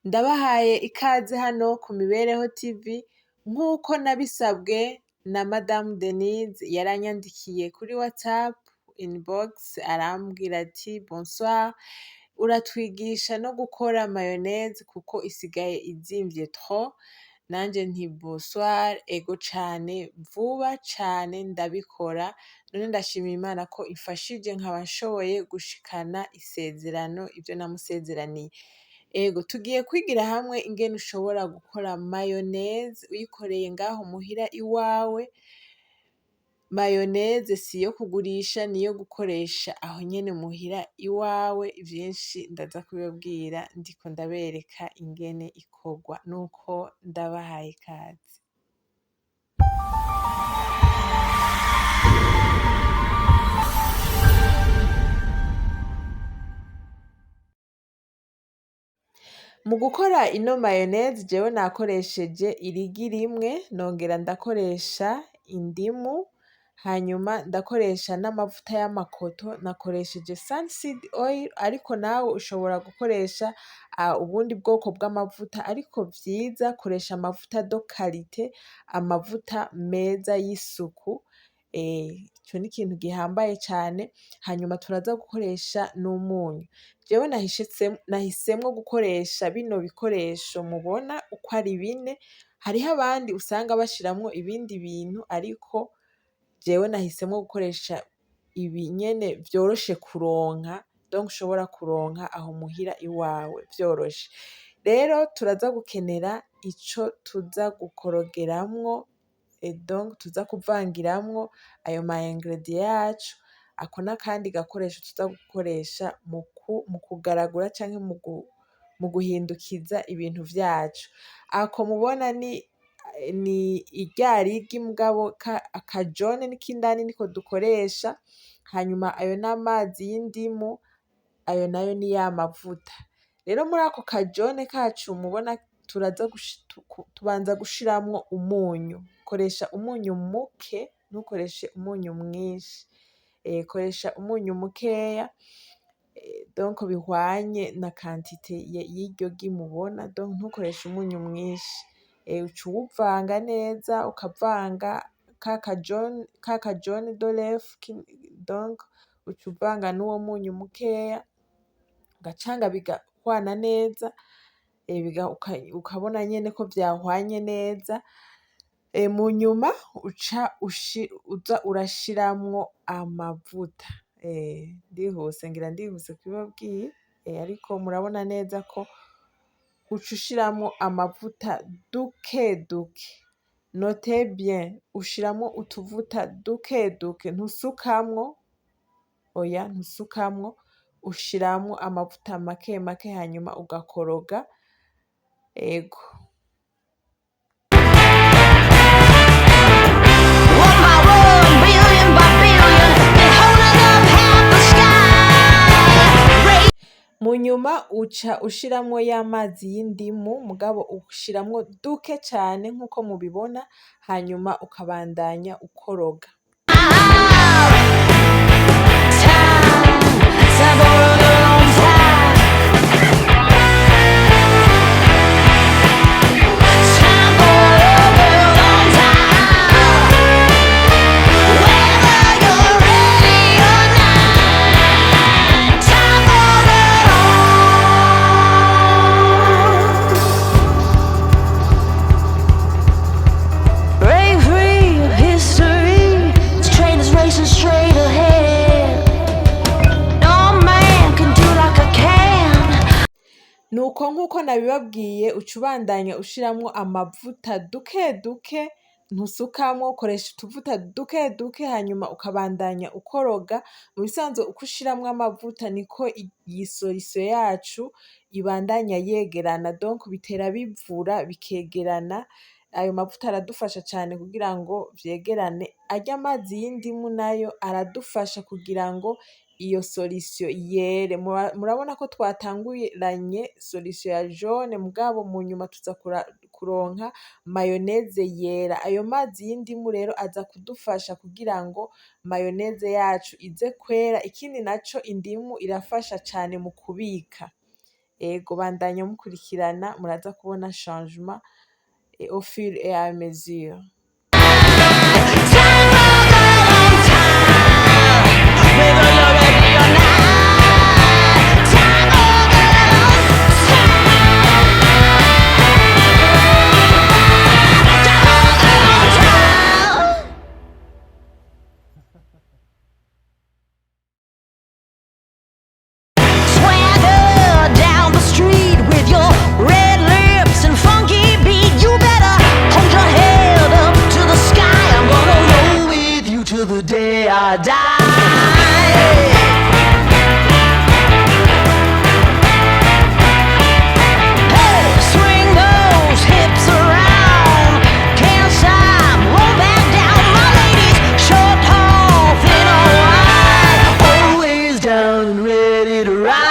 Ndabahaye ikaze hano ku Mibereho TV nk'uko nabisabwe na Madamu Denise yaranyandikiye kuri WhatsApp inbox arambwira ati bonsoir uratwigisha no gukora mayonnaise kuko isigaye izimvye trop, nanje nti bonsoir ego cane vuba cane ndabikora none ndashimira Imana ko imfashije nkaba nshoboye gushikana isezerano ivyo namusezeraniye. Ego tugiye kwigira hamwe ingene ushobora gukora mayonnaise uyikoreye ngaho muhira iwawe. Mayonnaise siyo kugurisha niyo gukoresha aho nyene muhira iwawe, vyinshi ndaza kubibabwira ndiko ndabereka ingene ikorwa, nuko ndabahaye ikaze. Mu gukora ino mayonnaise jewe nakoresheje irigi rimwe nongera ndakoresha indimu, hanyuma ndakoresha n'amavuta y'amakoto nakoresheje sunseed oil, ariko nawe ushobora gukoresha ubundi bwoko bw'amavuta ariko vyiza koresha amavuta de karite, amavuta meza y'isuku. Ico ni ikintu gihambaye cane, hanyuma turaza gukoresha n'umunyu. Jewe nahisemwo gukoresha bino bikoresho mubona uko ari bine, hariho abandi usanga bashiramwo ibindi bintu ariko jewe nahisemwo gukoresha ibi nyene vyoroshe kuronka, donc ushobora kuronka aho muhira iwawe vyoroshe. Rero turaza gukenera ico tuza gukorogeramwo, donc tuza kuvangiramwo ayo ma ingredient yacu, ako n'akandi gakoresho tuza gukoresha mu kugaragura canke mu guhindukiza ibintu vyacu. Ako mubona ni rya rigi mugabo akajone n'ikindani niko dukoresha, hanyuma ayo n'amazi y'indimu, ayo nayo ni ya mavuta. Rero muri ako kajone kacu mubona tubanza gushiramwo umunyu, koresha umunyu muke ntukoreshe umunyu mwinshi, koresha umunyu mukeya donc bihwanye na quantité y'iryo gi mubona, donc ntukoreshe umunyu mwinshi. Uca uwuvanga neza, ukavanga ka ka jaune d'oeuf, donc uca uvanga n'uwo munyu mukeya ugacanga bigahwana neza, ukabona nyene ko vyahwanye neza. Mu nyuma uca uza urashiramwo amavuta. Ngira ndihuse kubibabwira, ariko murabona neza ko uca ushiramwo amavuta duke duke. Notez bien, ushiramwo utuvuta duke duke, ntusukamwo, oya ntusukamwo, ushiramwo amavuta make make hanyuma ugakoroga, ego. Mu nyuma uca ushiramwo ya mazi y'indimu mugabo ushiramwo duke cane nkuko mubibona, hanyuma ukabandanya ukoroga. Nuko nkuko nabibabwiye uca ubandanya ushiramwo amavuta duke duke, ntusukamwo, ukoresha utuvuta duke duke hanyuma ukabandanya ukoroga. Mu bisanzwe uko ushiramwo amavuta niko iyi soriso yacu ibandanya yegerana, donc bitera bivura bikegerana. Ayo mavuta aradufasha cane kugira ngo vyegerane, arya amazi y'indimu nayo aradufasha kugira ngo iyo soriso yere. Murabona ko twatanguranye soriso ya jaune mugabo mu nyuma tuza kuronka mayonnaise yera. Ayo mazi y'indimu rero aza kudufasha kugira ngo mayonnaise yacu ize kwera. Ikindi naco indimu irafasha cane mu kubika. ego bandanya mukurikirana muraza kubona changement au fur et à mesure. The day I die. Hey, swing those hips around. Can't stop, won't back down. My ladies, short, tall, thin or wide, always down and ready to ride.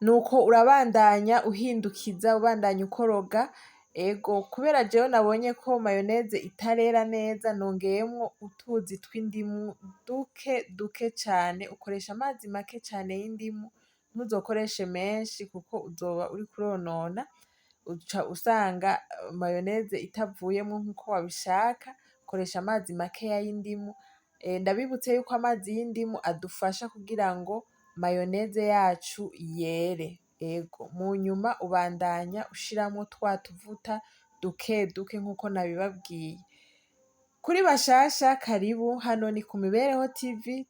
Nuko urabandanya uhindukiza ubandanya ukoroga ego kubera jewe nabonye ko mayoneze itarera neza nongeyemwo utuzi tw'indimu duke cane ukoresha amazi make cane y'indimu ntuzokoreshe menshi kuko uzoba uriko uronona uca usanga mayoneze itavuyemwo nkuko wabishaka koresha amazi makeya y'indimu ndabibutse yuko amazi y'indimu adufasha kugira ngo mayoneze yacu yere ego mu nyuma ubandanya ushiramwo twa tuvuta duke nkuko nabibabwiye kuri bashasha karibu hano ni ku Mibereho TV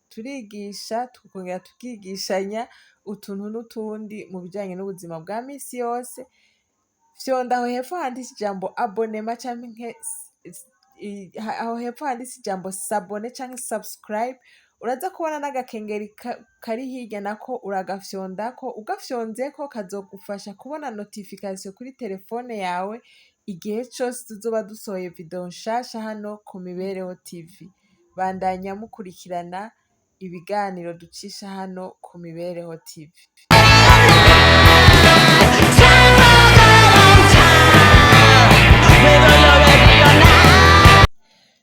turigisha tukongera tukigishanya utuntu n'utundi mu bijanye n'ubuzima bwa misi yose fyonda aho hepfo handitse ijambo abonema canke aho hepfo handitse ijambo sabone canke subscribe uraza kubona n'agakengeri kari hirya nako uragafyondako ugafyonzeko kazogufasha kubona notification kuri telefone yawe igihe cose tuzoba dusohoye video nshasha hano ku Mibereho TV bandanya mukurikirana ibiganiro ducisha hano ku Mibereho TV.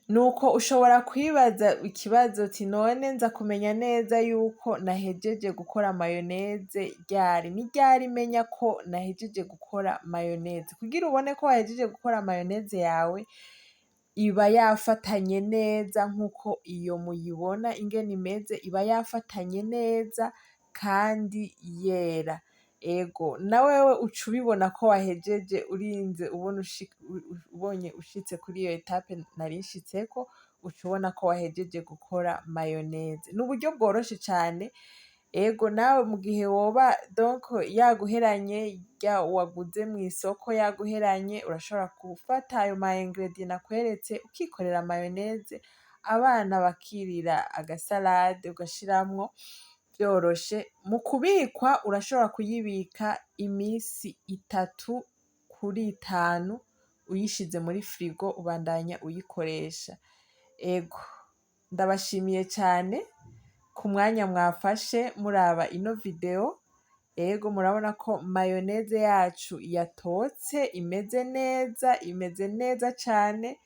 Nuko ushobora kwibaza ikibazo uti none nza kumenya neza yuko nahejeje gukora mayoneze ryari? Ni ryari menya ko nahejeje gukora mayoneze? Kugira ubone ko wahejeje gukora mayoneze yawe iba yafatanye neza nkuko iyo muyibona ingene imeze iba yafatanye neza kandi yera. Ego na wewe uca ubibona ko wahejeje urinze ubonye ushitse kuri iyo etape nari nshitseko uca ubona ko wahejeje gukora mayoneze. Ni uburyo bworoshe cane ego nawe mu gihe woba donc yaguheranye waguze mw'isoko yaguheranye urashobora gufata ayo ma ingredient nakweretse ukikorera mayoneze abana bakirira agasalade ugashiramwo vyoroshe mu kubikwa urashobora kuyibika imisi 3 kuri 5 uyishize muri frigo ubandanya uyikoresha ego ndabashimiye cane ku mwanya mwafashe muraba ino video ego murabona ko mayoneze yacu yatotse imeze neza cane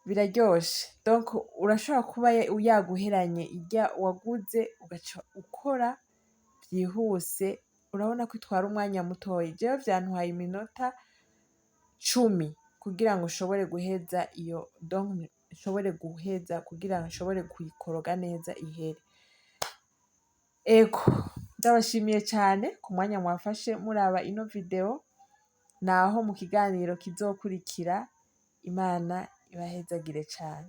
biraryoshe donc urashobora kuba yaguheranye irya waguze ugaca ukora vyihuse urabona ko itwara umwanya mutoyi jewe vyantwaye iminota 10 kugira ngo ushobore guheza iyo donc nshobore guheza kugira ngo nshobore kuyikoroga neza ihere ego ndabashimiye cane ku mwanya mwafashe muraba ino video naho mu kiganiro kizokurikira Imana ibahezagire cane.